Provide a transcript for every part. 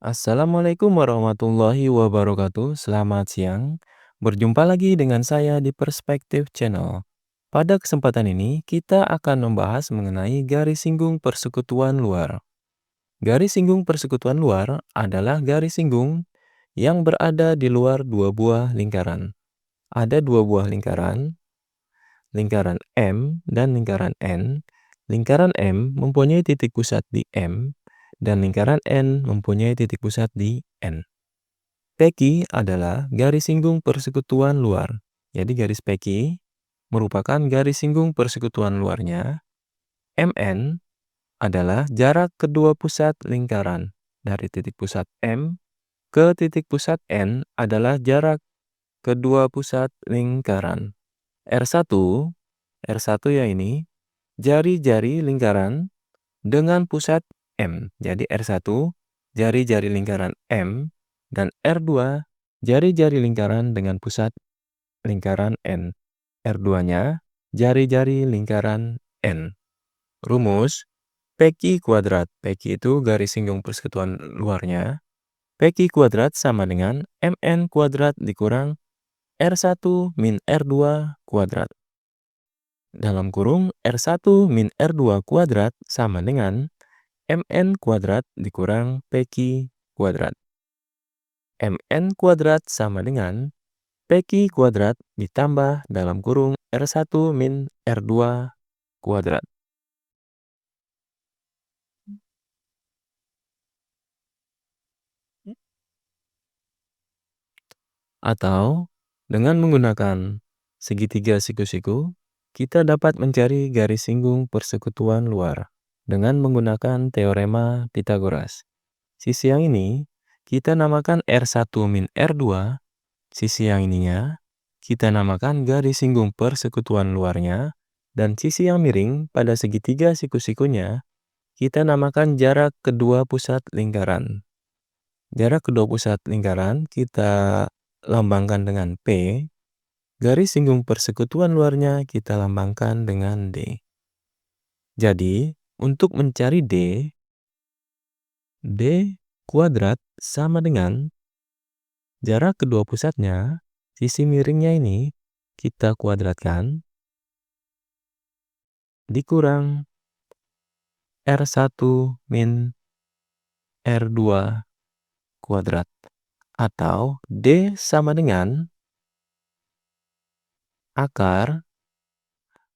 Assalamualaikum warahmatullahi wabarakatuh. Selamat siang. Berjumpa lagi dengan saya di Perspektif Channel. Pada kesempatan ini, kita akan membahas mengenai garis singgung persekutuan luar. Garis singgung persekutuan luar adalah garis singgung yang berada di luar dua buah lingkaran. Ada dua buah lingkaran, lingkaran M dan lingkaran N. Lingkaran M mempunyai titik pusat di M, dan lingkaran N mempunyai titik pusat di N. Peki adalah garis singgung persekutuan luar. Jadi garis peki merupakan garis singgung persekutuan luarnya. MN adalah jarak kedua pusat lingkaran. Dari titik pusat M ke titik pusat N adalah jarak kedua pusat lingkaran. R1, R1 ya ini, jari-jari lingkaran dengan pusat M. Jadi R1, jari-jari lingkaran M, dan R2, jari-jari lingkaran dengan pusat lingkaran N. R2-nya, jari-jari lingkaran N. Rumus, Peki kuadrat. Peki itu garis singgung persekutuan luarnya. Peki kuadrat sama dengan MN kuadrat dikurang R1 min R2 kuadrat. Dalam kurung, R1 min R2 kuadrat sama dengan MN kuadrat dikurang Peki kuadrat. MN kuadrat sama dengan Peki kuadrat ditambah dalam kurung R1 min R2 kuadrat. Atau, dengan menggunakan segitiga siku-siku, kita dapat mencari garis singgung persekutuan luar dengan menggunakan teorema Pythagoras. Sisi yang ini kita namakan R1 min R2, sisi yang ininya kita namakan garis singgung persekutuan luarnya, dan sisi yang miring pada segitiga siku-sikunya kita namakan jarak kedua pusat lingkaran. Jarak kedua pusat lingkaran kita lambangkan dengan P, garis singgung persekutuan luarnya kita lambangkan dengan D. Jadi, untuk mencari D, D kuadrat sama dengan jarak kedua pusatnya, sisi miringnya ini kita kuadratkan, dikurang R1 min R2 kuadrat. Atau D sama dengan akar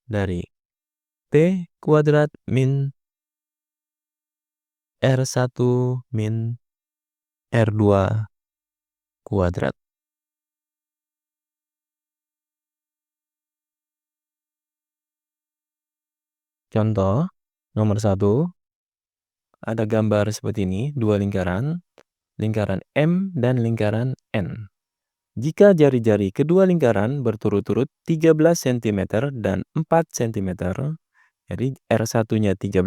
dari P kuadrat min R1 min R2 kuadrat. Contoh, nomor 1, ada gambar seperti ini, dua lingkaran, lingkaran M dan lingkaran N. Jika jari-jari kedua lingkaran berturut-turut 13 cm dan 4 cm, jadi R1-nya 13,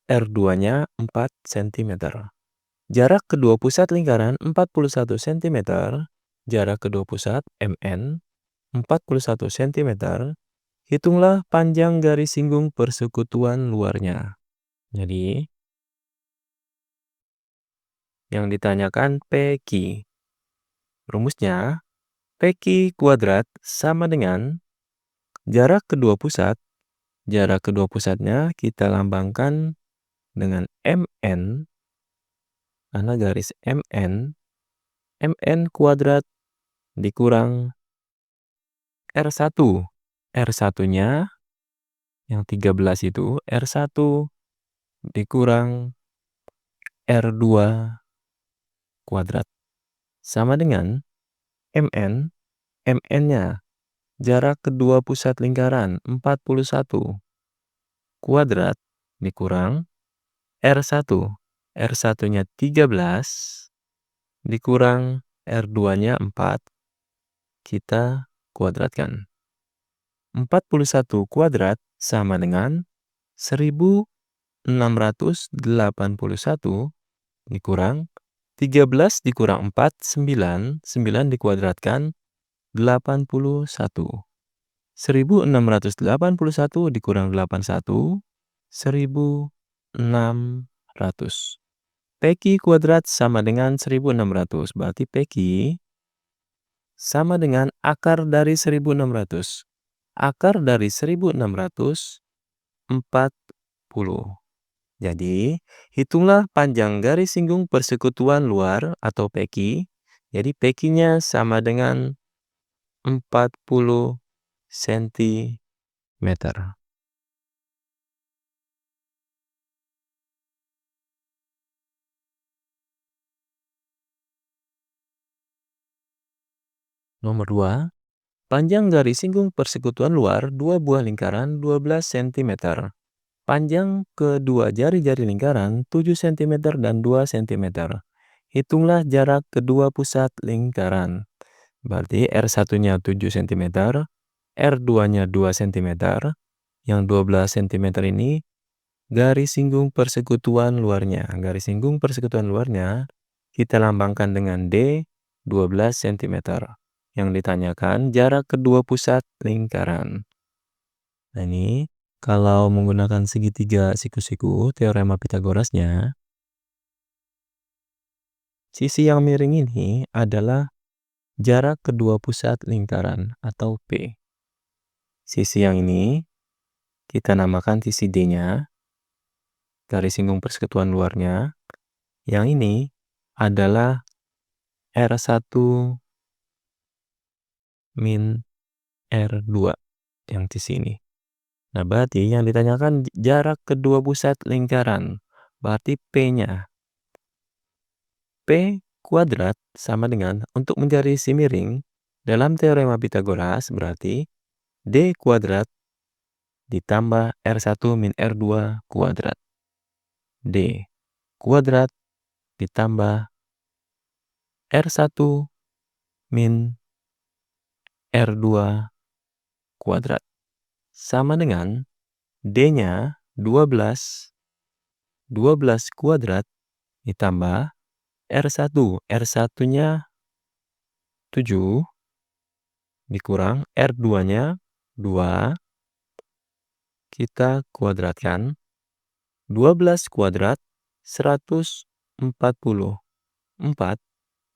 R2-nya 4 cm. Jarak kedua pusat lingkaran 41 cm, jarak kedua pusat MN 41 cm, hitunglah panjang garis singgung persekutuan luarnya. Jadi, yang ditanyakan Peki. Rumusnya, Peki kuadrat sama dengan jarak kedua pusat. Jarak kedua pusatnya kita lambangkan dengan MN, karena garis MN, MN kuadrat dikurang R1. R1-nya yang 13 itu, R1 dikurang R2 kuadrat. Sama dengan MN, MN-nya jarak kedua pusat lingkaran 41 kuadrat dikurang R1. R1-nya 13 dikurang R2-nya 4, kita kuadratkan. 41 kuadrat sama dengan 1681 dikurang 13 dikurang 4, 9. 9 dikuadratkan 81. 1681 dikurang 81, 1600. PQ kuadrat sama dengan 1600. Berarti PQ sama dengan akar dari 1600. Akar dari 1600, 40. Jadi, hitunglah panjang garis singgung persekutuan luar atau PQ. Jadi, PQ-nya sama dengan 40 cm. Nomor 2, panjang garis singgung persekutuan luar dua buah lingkaran 12 cm. Panjang kedua jari-jari lingkaran 7 cm dan 2 cm. Hitunglah jarak kedua pusat lingkaran. Berarti R1-nya 7 cm, R2-nya 2 cm. Yang 12 cm ini garis singgung persekutuan luarnya. Garis singgung persekutuan luarnya kita lambangkan dengan D, 12 cm. Yang ditanyakan jarak kedua pusat lingkaran. Nah ini, kalau menggunakan segitiga siku-siku, teorema Pitagorasnya, sisi yang miring ini adalah jarak kedua pusat lingkaran atau P. Sisi yang ini kita namakan sisi D-nya, garis singgung persekutuan luarnya. Yang ini adalah R1 min R2 yang di sini. Nah, berarti yang ditanyakan jarak kedua pusat lingkaran. Berarti P-nya. P kuadrat sama dengan, untuk mencari sisi miring, dalam teorema Pitagoras berarti D kuadrat ditambah R1 min R2 kuadrat. D kuadrat ditambah R1 min R2 kuadrat. Sama dengan D-nya 12 kuadrat ditambah R1. R1-nya 7 dikurang R2-nya 2. Kita kuadratkan. 12 kuadrat 144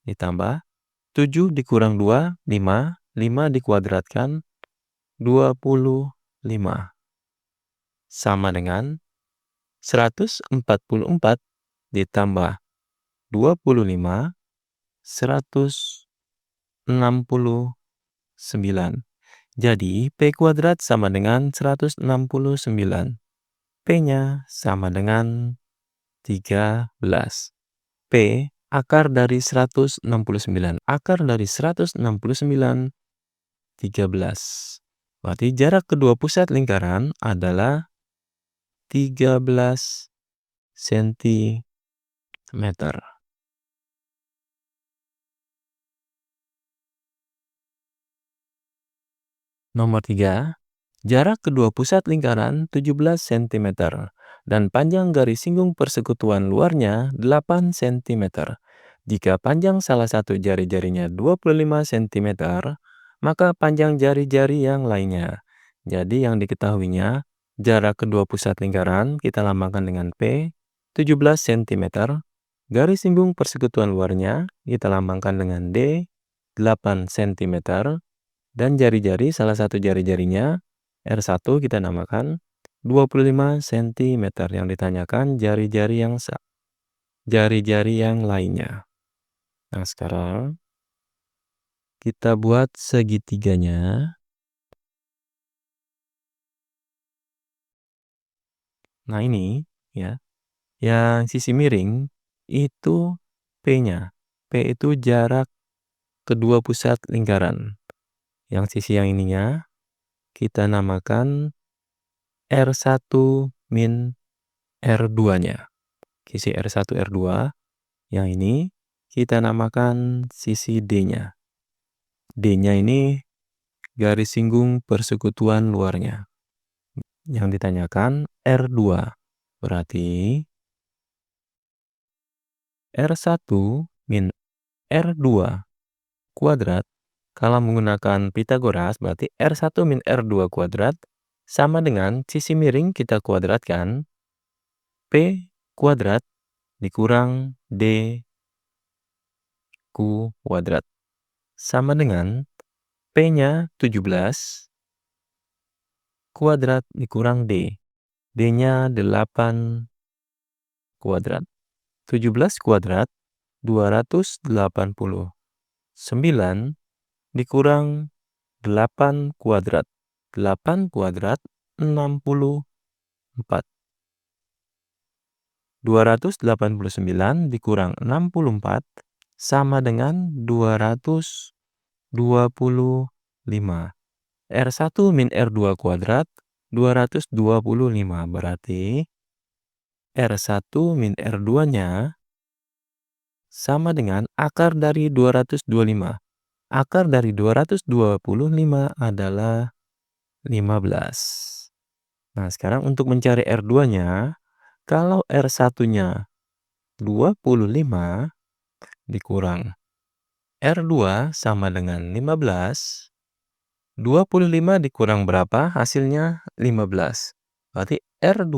ditambah 7 dikurang 2, 5. 5 dikuadratkan 25. Sama dengan 144 ditambah 25, 169. Jadi, P kuadrat sama dengan 169. P-nya sama dengan 13. P akar dari 169. Akar dari 169, 13. Berarti jarak kedua pusat lingkaran adalah 13 cm. Nomor 3, jarak kedua pusat lingkaran 17 cm dan panjang garis singgung persekutuan luarnya 8 cm. Jika panjang salah satu jari-jarinya 25 cm, maka panjang jari-jari yang lainnya. Jadi yang diketahuinya, jarak kedua pusat lingkaran kita lambangkan dengan P, 17 cm. Garis singgung persekutuan luarnya kita lambangkan dengan D, 8 cm. Dan jari-jari, salah satu jari-jarinya, R1 kita namakan 25 cm. Yang ditanyakan jari-jari yang lainnya. Nah, sekarang kita buat segitiganya. Nah, ini ya, yang sisi miring itu P-nya. P itu jarak kedua pusat lingkaran. Yang sisi yang ininya kita namakan R1 min R2-nya. Sisi R1, R2. Yang ini kita namakan sisi D-nya. D-nya ini garis singgung persekutuan luarnya. Yang ditanyakan R2. Berarti R1 min R2 kuadrat. Kalau menggunakan Pitagoras berarti R1 min R2 kuadrat sama dengan sisi miring kita kuadratkan P kuadrat dikurang D kuadrat. Sama dengan P-nya 17 kuadrat dikurang D. D-nya 8 kuadrat. 17 kuadrat 280. 9 dikurang 8 kuadrat. 8 kuadrat 64. 289 dikurang 64 sama dengan 225. R1 min R2 kuadrat 225. Berarti R1 min R2-nya sama dengan akar dari 225. Akar dari 225 adalah 15. Nah, sekarang untuk mencari R2-nya, kalau R1-nya 25 dikurang R2 sama dengan 15. 25 dikurang berapa? Hasilnya 15. Berarti R2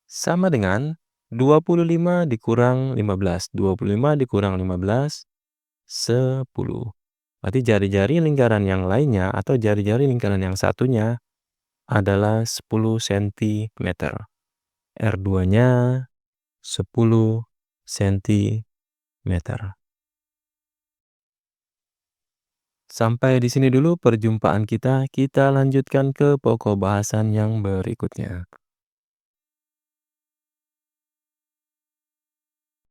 sama dengan 25 dikurang 15. 25 dikurang 15, 10. Berarti jari-jari lingkaran yang lainnya atau jari-jari lingkaran yang satunya adalah 10 cm. R2-nya 10 cm. Sampai di sini dulu perjumpaan kita. Kita lanjutkan ke pokok bahasan yang berikutnya.